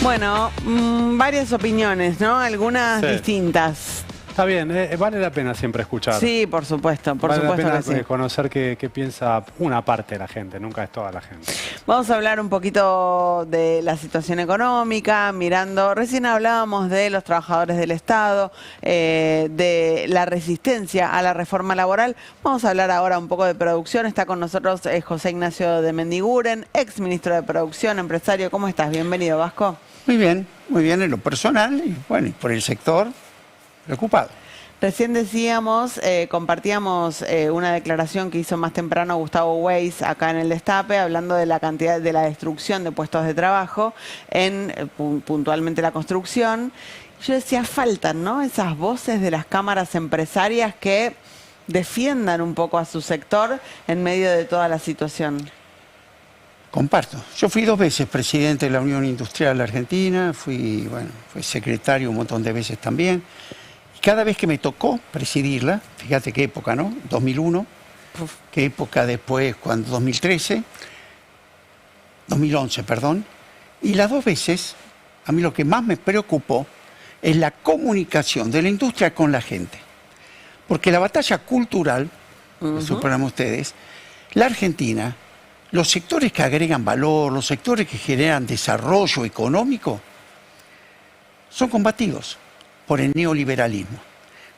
Bueno, varias opiniones, ¿no? Algunas distintas. Está bien, vale la pena siempre escuchar. Sí, por supuesto vale la pena que sí. Conocer qué piensa una parte de la gente, nunca es toda la gente. Vamos a hablar un poquito de la situación económica, mirando, recién hablábamos de los trabajadores del Estado, de la resistencia a la reforma laboral. Vamos a hablar ahora un poco de producción. Está con nosotros José Ignacio de Mendiguren, ex ministro de Producción, empresario. ¿Cómo estás? Bienvenido, Vasco. Muy bien en lo personal y bueno, y por el sector, preocupado. Recién decíamos, compartíamos una declaración que hizo más temprano Gustavo Weiss acá en el Destape, hablando de la cantidad de la destrucción de puestos de trabajo en puntualmente la construcción. Yo decía, faltan, ¿no?, esas voces de las cámaras empresarias que defiendan un poco a su sector en medio de toda la situación. Comparto. Yo fui 2 veces presidente de la Unión Industrial Argentina, fui secretario un montón de veces también. Y cada vez que me tocó presidirla, fíjate qué época, ¿no? 2001, qué época después, cuando 2011, perdón. Y las 2 veces, a mí lo que más me preocupó es la comunicación de la industria con la gente. Porque la batalla cultural, supongan ustedes, la Argentina, los sectores que agregan valor, los sectores que generan desarrollo económico, son combatidos por el neoliberalismo.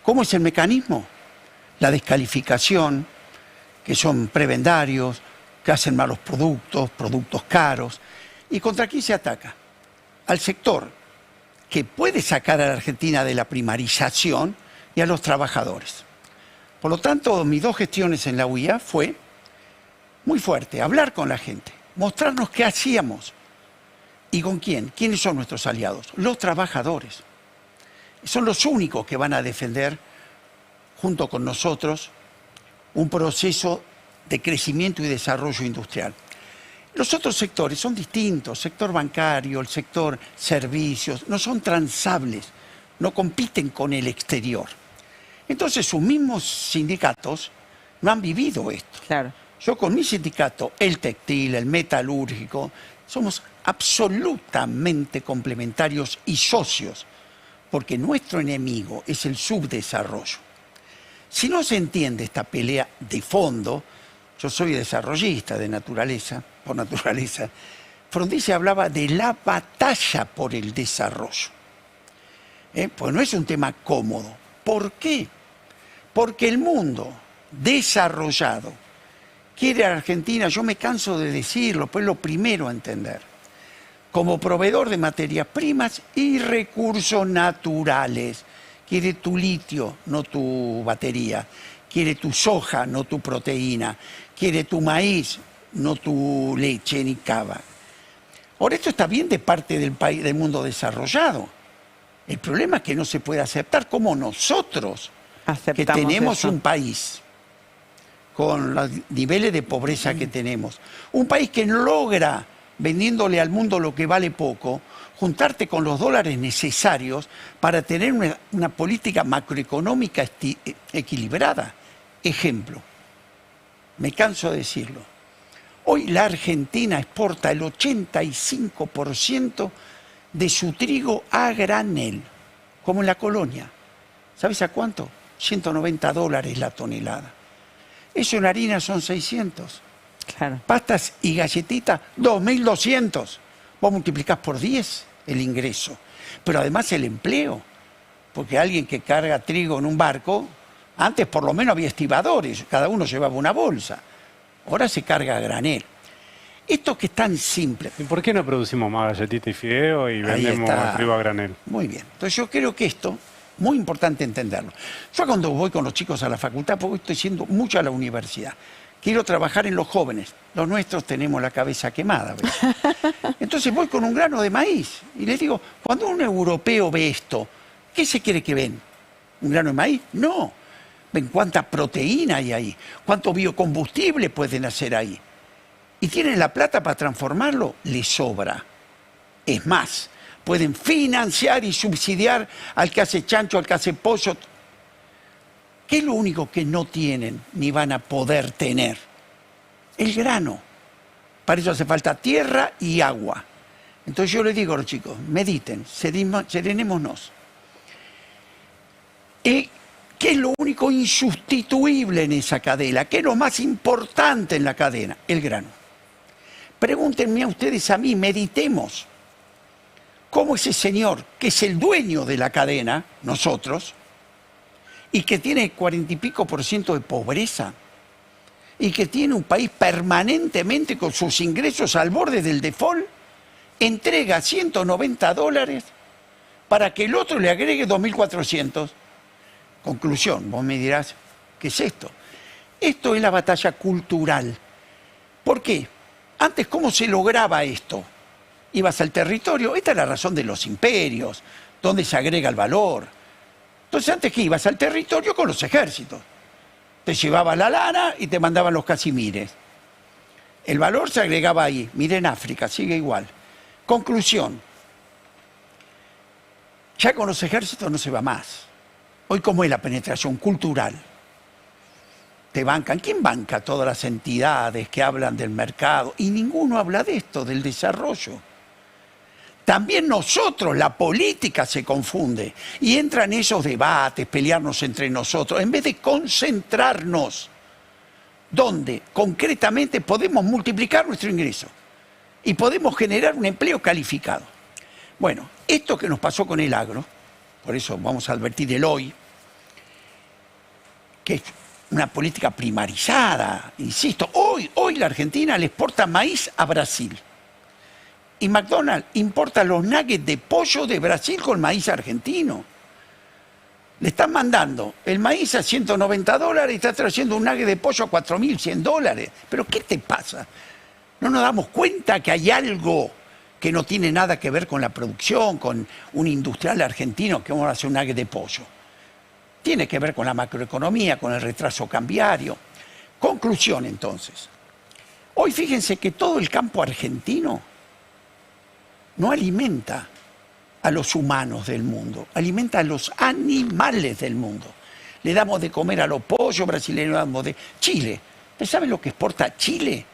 ¿Cómo es el mecanismo? La descalificación, que son prebendarios, que hacen malos productos, productos caros. ¿Y contra quién se ataca? Al sector que puede sacar a la Argentina de la primarización y a los trabajadores. Por lo tanto, mis 2 gestiones en la UIA fue muy fuerte, hablar con la gente, mostrarnos qué hacíamos y con quién. ¿Quiénes son nuestros aliados? Los trabajadores. Son los únicos que van a defender, junto con nosotros, un proceso de crecimiento y desarrollo industrial. Los otros sectores son distintos, el sector bancario, el sector servicios, no son transables, no compiten con el exterior. Entonces sus mismos sindicatos no han vivido esto. Claro. Yo con mi sindicato, el textil, el metalúrgico, somos absolutamente complementarios y socios, porque nuestro enemigo es el subdesarrollo. Si no se entiende esta pelea de fondo, yo soy desarrollista de naturaleza, por naturaleza, Frondizi hablaba de la batalla por el desarrollo. Pues no es un tema cómodo. ¿Por qué? Porque el mundo desarrollado quiere a Argentina, yo me canso de decirlo, pues lo primero a entender, como proveedor de materias primas y recursos naturales. Quiere tu litio, no tu batería. Quiere tu soja, no tu proteína. Quiere tu maíz, no tu leche ni cava. Ahora, esto está bien de parte del país, del mundo desarrollado. El problema es que no se puede aceptar como nosotros, que tenemos un país con los niveles de pobreza que tenemos. Un país que no logra, vendiéndole al mundo lo que vale poco, juntarte con los dólares necesarios para tener una política macroeconómica equilibrada. Ejemplo, me canso de decirlo, hoy la Argentina exporta el 85% de su trigo a granel, como en la colonia. ¿Sabes a cuánto? $190 la tonelada. Eso en harina son 600. Claro. Pastas y galletitas, 2.200. Vos multiplicás por 10 el ingreso. Pero además el empleo. Porque alguien que carga trigo en un barco, antes por lo menos había estibadores, cada uno llevaba una bolsa. Ahora se carga a granel. Esto que es tan simple. ¿Y por qué no producimos más galletita y fideo y vendemos trigo a granel? Muy bien. Entonces yo creo que esto, muy importante entenderlo. Yo cuando voy con los chicos a la facultad, porque estoy yendo mucho a la universidad, quiero trabajar en los jóvenes. Los nuestros tenemos la cabeza quemada, ¿ves? Entonces voy con un grano de maíz y les digo, cuando un europeo ve esto, ¿qué se quiere que ven? ¿Un grano de maíz? No. Ven cuánta proteína hay ahí, cuánto biocombustible pueden hacer ahí. Y tienen la plata para transformarlo, les sobra. Es más, pueden financiar y subsidiar al que hace chancho, al que hace pollo. ¿Qué es lo único que no tienen ni van a poder tener? El grano. Para eso hace falta tierra y agua. Entonces yo les digo a los chicos, mediten, serenémonos. ¿Qué es lo único insustituible en esa cadena? ¿Qué es lo más importante en la cadena? El grano. Pregúntenme a ustedes, a mí, meditemos. ¿Cómo ese señor, que es el dueño de la cadena, nosotros, y que tiene 40 y pico % de pobreza, y que tiene un país permanentemente con sus ingresos al borde del default, entrega $190 para que el otro le agregue 2.400? Conclusión, vos me dirás, ¿qué es esto? Esto es la batalla cultural. ¿Por qué? Antes, ¿cómo se lograba esto? Ibas al territorio, esta es la razón de los imperios, donde se agrega el valor. Entonces, antes que ibas al territorio con los ejércitos. Te llevaba la lana y te mandaban los casimires. El valor se agregaba ahí. Miren África, sigue igual. Conclusión. Ya con los ejércitos no se va más. Hoy, ¿cómo es la penetración cultural? Te bancan. ¿Quién banca todas las entidades que hablan del mercado? Y ninguno habla de esto, del desarrollo. También nosotros, la política se confunde y entran esos debates, pelearnos entre nosotros, en vez de concentrarnos donde concretamente podemos multiplicar nuestro ingreso y podemos generar un empleo calificado. Bueno, esto que nos pasó con el agro, por eso vamos a advertir el hoy, que es una política primarizada, insisto, hoy la Argentina le exporta maíz a Brasil. Y McDonald's importa los nuggets de pollo de Brasil con maíz argentino. Le están mandando el maíz a $190 y está trayendo un nugget de pollo a $4.100. ¿Pero qué te pasa? ¿No nos damos cuenta que hay algo que no tiene nada que ver con la producción, con un industrial argentino que vamos a hacer un nugget de pollo? Tiene que ver con la macroeconomía, con el retraso cambiario. Conclusión, entonces. Hoy fíjense que todo el campo argentino no alimenta a los humanos del mundo, alimenta a los animales del mundo. Le damos de comer a los pollos brasileños, le damos de Chile. ¿Ustedes saben lo que exporta Chile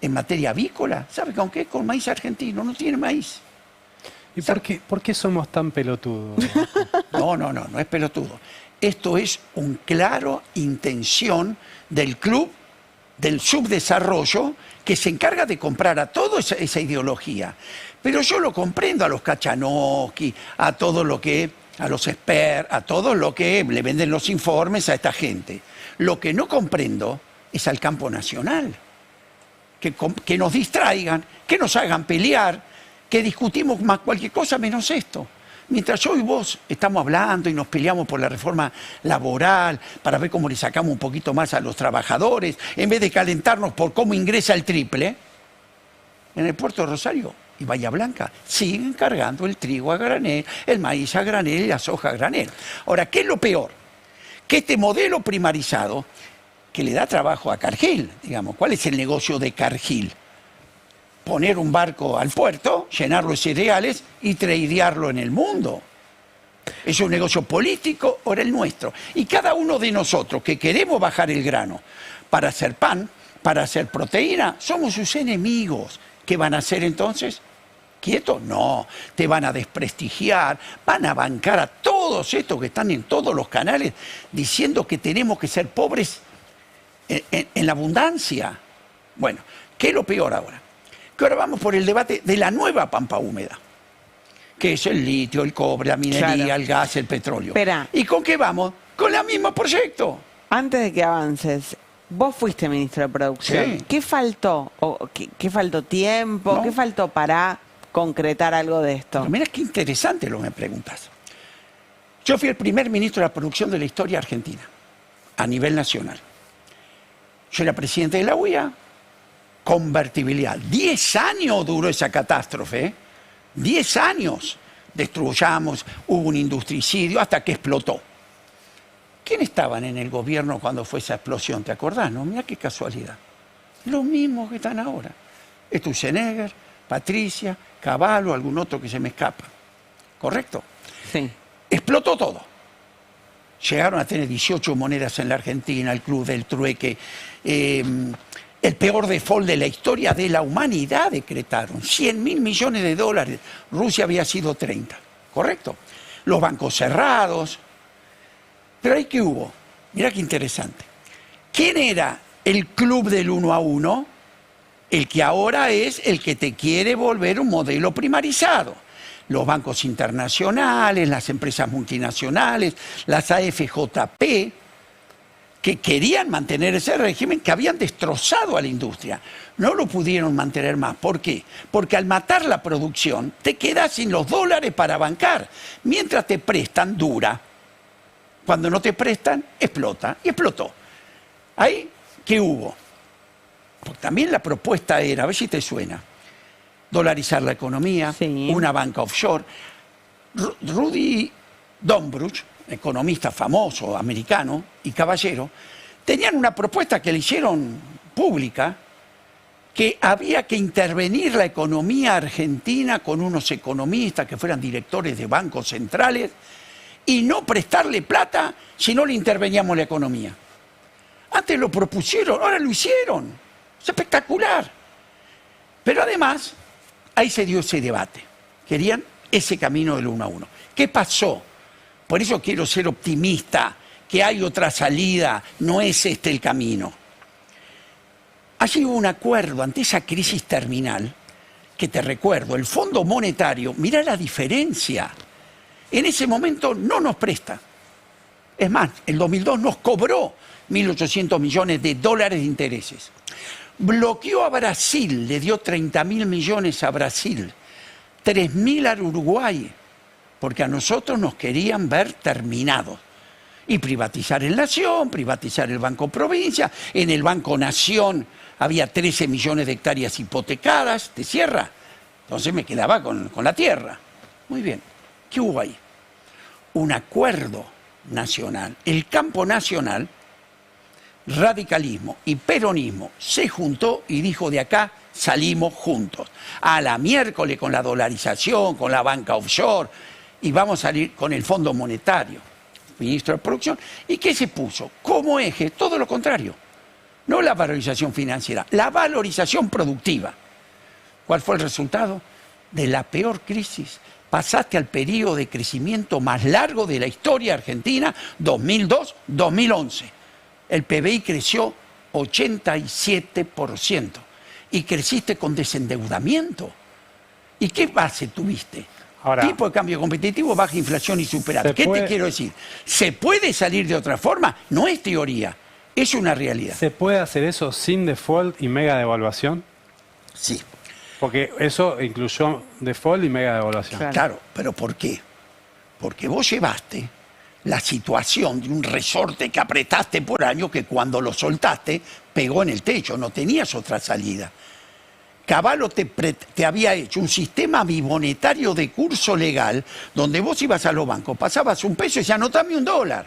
en materia avícola? ¿Sabe con qué? Con maíz argentino, no tiene maíz. ¿Y por qué somos tan pelotudos? No es pelotudo. Esto es un claro intención del club del subdesarrollo que se encarga de comprar a toda esa ideología. Pero yo lo comprendo a los Kachanowski, a todo lo que, a los experts, a todo lo que le venden los informes a esta gente. Lo que no comprendo es al campo nacional. Que nos distraigan, que nos hagan pelear, que discutimos más cualquier cosa menos esto. Mientras yo y vos estamos hablando y nos peleamos por la reforma laboral para ver cómo le sacamos un poquito más a los trabajadores, en vez de calentarnos por cómo ingresa el triple, en el puerto de Rosario y Bahía Blanca siguen cargando el trigo a granel, el maíz a granel y la soja a granel. Ahora, ¿qué es lo peor? Que este modelo primarizado que le da trabajo a Cargill, digamos, ¿cuál es el negocio de Cargill? Poner un barco al puerto, llenarlo de cereales y tradearlo en el mundo. Es un negocio político, ahora el nuestro. Y cada uno de nosotros que queremos bajar el grano para hacer pan, para hacer proteína, somos sus enemigos. ¿Qué van a hacer entonces? ¿Quietos? No, te van a desprestigiar, van a bancar a todos estos que están en todos los canales diciendo que tenemos que ser pobres en la abundancia. Bueno, ¿qué es lo peor ahora? Que ahora vamos por el debate de la nueva pampa húmeda, que es el litio, el cobre, la minería, claro, el gas, el petróleo. Espera. ¿Y con qué vamos? Con el mismo proyecto. Antes de que avances, vos fuiste ministro de Producción. Sí. ¿Qué faltó? ¿Qué faltó tiempo? No. ¿Qué faltó para concretar algo de esto? Pero mira qué interesante lo que me preguntas. Yo fui el primer ministro de la Producción de la historia argentina, a nivel nacional. Yo era presidente de la UIA. Convertibilidad. 10 años duró esa catástrofe, ¿eh? 10 años. Destruyamos, hubo un industricidio hasta que explotó. ¿Quién estaban en el gobierno cuando fue esa explosión? ¿Te acordás? No, mira qué casualidad. Los mismos que están ahora. Sturzenegger, Patricia, Cavallo, algún otro que se me escapa. ¿Correcto? Sí. Explotó todo. Llegaron a tener 18 monedas en la Argentina, el club del trueque, el peor default de la historia de la humanidad decretaron. 100.000 millones de dólares. Rusia había sido 30, ¿correcto? Los bancos cerrados. Pero ahí que hubo. Mirá qué interesante. ¿Quién era el club del 1 a 1? El que ahora es el que te quiere volver un modelo primarizado. Los bancos internacionales, las empresas multinacionales, las AFJP, que querían mantener ese régimen, que habían destrozado a la industria. No lo pudieron mantener más. ¿Por qué? Porque al matar la producción, te quedas sin los dólares para bancar. Mientras te prestan, dura. Cuando no te prestan, explota. Y explotó. Ahí, ¿qué hubo? Porque también la propuesta era, a ver si te suena, dolarizar la economía, sí, una banca offshore. Rudy Dombruch, economista famoso, americano y caballero, tenían una propuesta que le hicieron pública, que había que intervenir la economía argentina con unos economistas que fueran directores de bancos centrales y no prestarle plata si no le interveníamos la economía. Antes lo propusieron, ahora lo hicieron. Es espectacular. Pero además, ahí se dio ese debate. Querían ese camino del 1 a 1. ¿Qué pasó? Por eso quiero ser optimista, que hay otra salida, no es este el camino. Allí hubo un acuerdo ante esa crisis terminal, que te recuerdo, el Fondo Monetario, mirá la diferencia, en ese momento no nos presta. Es más, el 2002 nos cobró 1.800 millones de dólares de intereses. Bloqueó a Brasil, le dio 30.000 millones a Brasil, 3.000 a Uruguay, porque a nosotros nos querían ver terminados. Y privatizar el Nación, privatizar el Banco Provincia, en el Banco Nación había 13 millones de hectáreas hipotecadas, te cierra. Entonces me quedaba con la tierra. Muy bien, ¿qué hubo ahí? Un acuerdo nacional. El campo nacional, radicalismo y peronismo, se juntó y dijo: de acá salimos juntos. A la miércoles con la dolarización, con la banca offshore, y vamos a salir con el Fondo Monetario, ministro de Producción. ¿Y qué se puso? Como eje, todo lo contrario. No la valorización financiera, la valorización productiva. ¿Cuál fue el resultado? De la peor crisis. Pasaste al periodo de crecimiento más largo de la historia argentina, 2002-2011. El PBI creció 87% y creciste con desendeudamiento. ¿Y qué base tuviste? Ahora, tipo de cambio competitivo, baja inflación y superávit. ¿Qué te quiero decir? ¿Se puede salir de otra forma? No es teoría, es una realidad. ¿Se puede hacer eso sin default y mega devaluación? Sí. Porque eso incluyó default y mega devaluación. Claro, pero ¿por qué? Porque vos llevaste la situación de un resorte que apretaste por año, que cuando lo soltaste pegó en el techo, no tenías otra salida. Cavallo te había hecho un sistema bimonetario de curso legal donde vos ibas a los bancos, pasabas un peso y decías: anotame $1.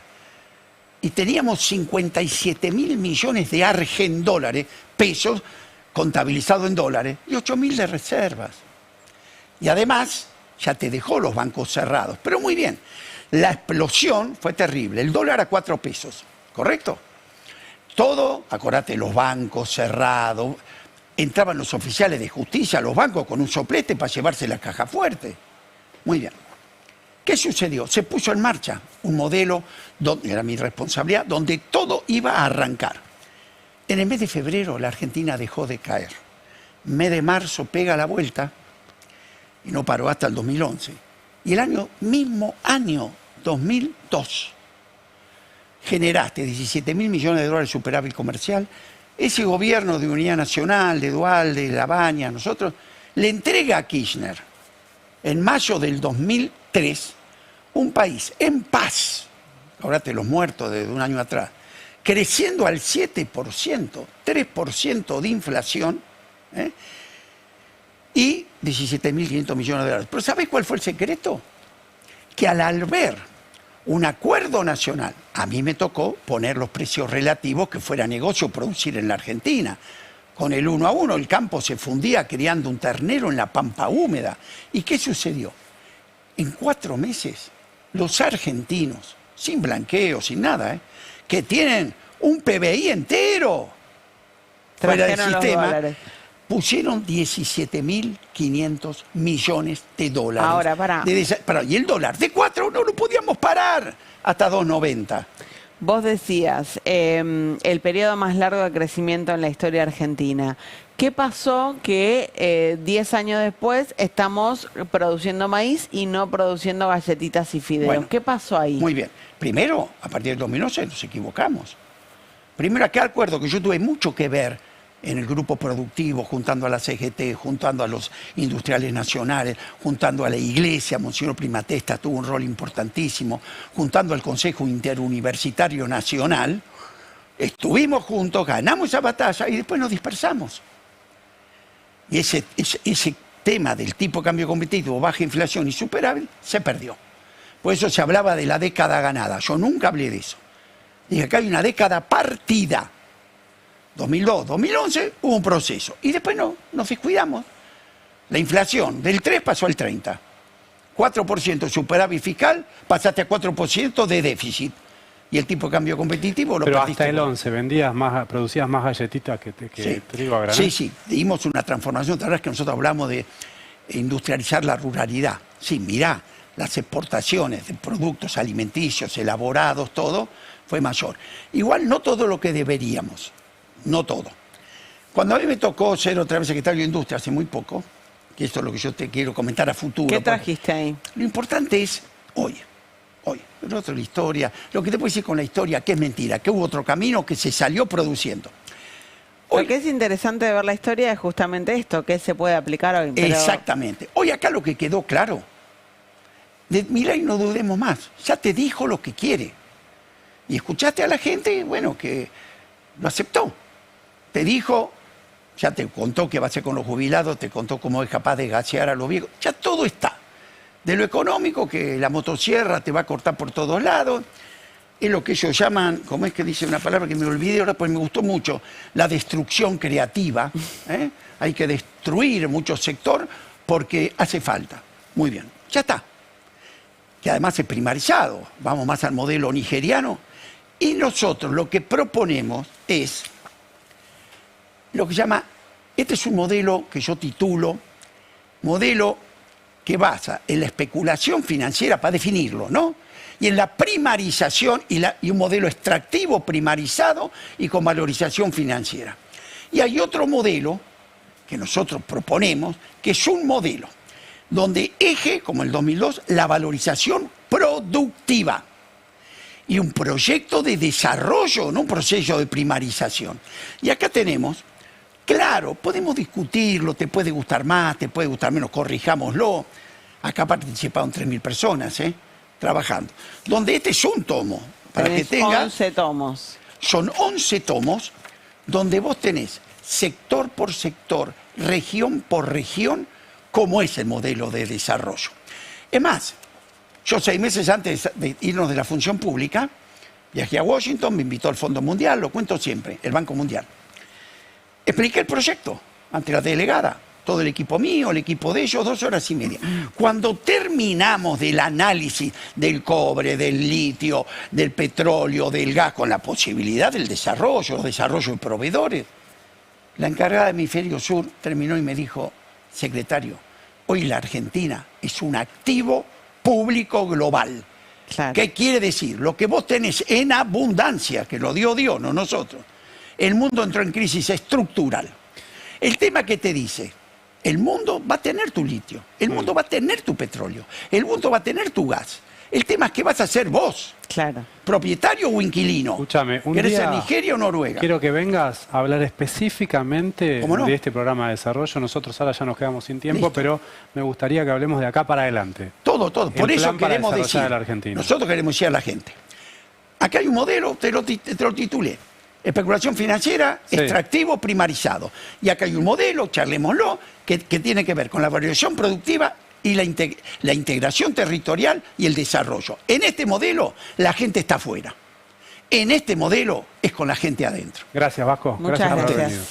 Y teníamos 57.000 millones de argendólares, pesos contabilizados en dólares, y 8.000 de reservas. Y además ya te dejó los bancos cerrados. Pero muy bien, la explosión fue terrible. El dólar a 4 pesos, ¿correcto? Todo, acordate, los bancos cerrados. Entraban los oficiales de justicia a los bancos con un soplete para llevarse la caja fuerte. Muy bien. ¿Qué sucedió? Se puso en marcha un modelo, donde era mi responsabilidad, donde todo iba a arrancar. En el mes de febrero la Argentina dejó de caer. Mes de marzo pega la vuelta y no paró hasta el 2011. Y el mismo año 2002, generaste 17.000 millones de dólares de superávit comercial. Ese gobierno de Unidad Nacional, de Duhalde, de Labaña, nosotros, le entrega a Kirchner, en mayo del 2003, un país en paz, acordate los muertos de un año atrás, creciendo al 7%, 3% de inflación, y 17.500 millones de dólares. Pero ¿sabés cuál fue el secreto? Que al ver un acuerdo nacional, a mí me tocó poner los precios relativos que fuera negocio producir en la Argentina. Con el 1 a 1 el campo se fundía criando un ternero en la pampa húmeda. ¿Y qué sucedió? En 4 meses, los argentinos, sin blanqueo, sin nada, que tienen un PBI entero, fuera del Trajeron los sistema, dólares. pusieron 17.500 millones de dólares. Ahora, pará. Y el dólar de 4 no lo podíamos parar hasta 2.90. Vos decías, el periodo más largo de crecimiento en la historia argentina. ¿Qué pasó que 10 años después estamos produciendo maíz y no produciendo galletitas y fideos? Bueno, ¿Qué pasó ahí? Muy bien. Primero, a partir del 2011 nos equivocamos. Primero, aquel acuerdo que yo tuve mucho que ver en el grupo productivo, juntando a la CGT, juntando a los industriales nacionales, juntando a la Iglesia, Monseñor Primatesta tuvo un rol importantísimo, juntando al Consejo Interuniversitario Nacional, estuvimos juntos, ganamos esa batalla y después nos dispersamos. Y ese tema del tipo de cambio competitivo, baja inflación y superávit, se perdió. Por eso se hablaba de la década ganada. Yo nunca hablé de eso. Dije que hay una década partida. 2002, 2011 hubo un proceso. Y después nos descuidamos. La inflación del 3 pasó al 30. 4% de superávit fiscal, pasaste a 4% de déficit. Y el tipo de cambio competitivo lo Pero perdiste. hasta el 11 producías más galletitas que trigo a granel. Sí, sí, dimos una transformación. La verdad es que nosotros hablamos de industrializar la ruralidad. Sí, mirá, las exportaciones de productos alimenticios, elaborados, todo, fue mayor. Igual no todo lo que deberíamos, no todo. Cuando a mí me tocó ser otra vez secretario de Industria hace muy poco, que esto es lo que yo te quiero comentar a futuro. ¿Qué trajiste ahí? Lo importante es hoy. Pero otra la historia, lo que te puedo decir con la historia, que es mentira, que hubo otro camino que se salió produciendo. Lo que es interesante de ver la historia es justamente esto, que se puede aplicar hoy. Pero... Exactamente. Hoy acá lo que quedó claro, de Milei no dudemos más, ya te dijo lo que quiere. Y escuchaste a la gente, bueno, que lo aceptó. Te dijo, ya te contó qué va a hacer con los jubilados, te contó cómo es capaz de gasear a los viejos, ya todo está. De lo económico, que la motosierra te va a cortar por todos lados, es lo que ellos llaman, ¿cómo es que dice una palabra que me olvidé ahora? Pues me gustó mucho, la destrucción creativa. Hay que destruir mucho sector porque hace falta. Muy bien, ya está. Que además es primarizado, vamos más al modelo nigeriano. Y nosotros lo que proponemos es lo que llama, este es un modelo que yo titulo, modelo que basa en la especulación financiera, para definirlo, ¿no? Y en la primarización y un modelo extractivo primarizado y con valorización financiera. Y hay otro modelo que nosotros proponemos, que es un modelo donde eje, como el 2002, la valorización productiva. Y un proyecto de desarrollo, no un proceso de primarización. Y acá tenemos, claro, podemos discutirlo, te puede gustar más, te puede gustar menos, corrijámoslo. Acá participaron 3.000 personas, trabajando. Donde este es un tomo, para que tengas... 11 tomos. Son 11 tomos donde vos tenés sector por sector, región por región, cómo es el modelo de desarrollo. Es más, yo 6 meses antes de irnos de la función pública, viajé a Washington, me invitó al Fondo Mundial, lo cuento siempre, el Banco Mundial. Expliqué el proyecto ante la delegada, todo el equipo mío, el equipo de ellos, 2 horas y media. Cuando terminamos del análisis del cobre, del litio, del petróleo, del gas, con la posibilidad del desarrollo de proveedores, la encargada de Hemisferio Sur terminó y me dijo, secretario, hoy la Argentina es un activo público global. Claro. ¿Qué quiere decir? Lo que vos tenés en abundancia, que lo dio Dios, no nosotros. El mundo entró en crisis estructural. El tema que te dice, el mundo va a tener tu litio, el mundo va a tener tu petróleo, el mundo va a tener tu gas. El tema es qué vas a hacer vos, Claro. propietario o inquilino. Escúchame, un ¿Querés día ser Nigeria o Noruega? quiero que vengas a hablar específicamente ¿Cómo no? de este programa de desarrollo. Nosotros ahora ya nos quedamos sin tiempo, Listo. pero me gustaría que hablemos de acá para adelante. Todo. Por El eso plan para queremos desarrollar decir, a la Argentina. nosotros queremos decir a la gente, acá hay un modelo, te lo titulé, especulación financiera, Sí. extractivo, primarizado. Y acá hay un modelo, charlémoslo, que tiene que ver con la valorización productiva y la integración territorial y el desarrollo. En este modelo, la gente está afuera. En este modelo, es con la gente adentro. Gracias, Vasco. Muchas por haber gracias. venido.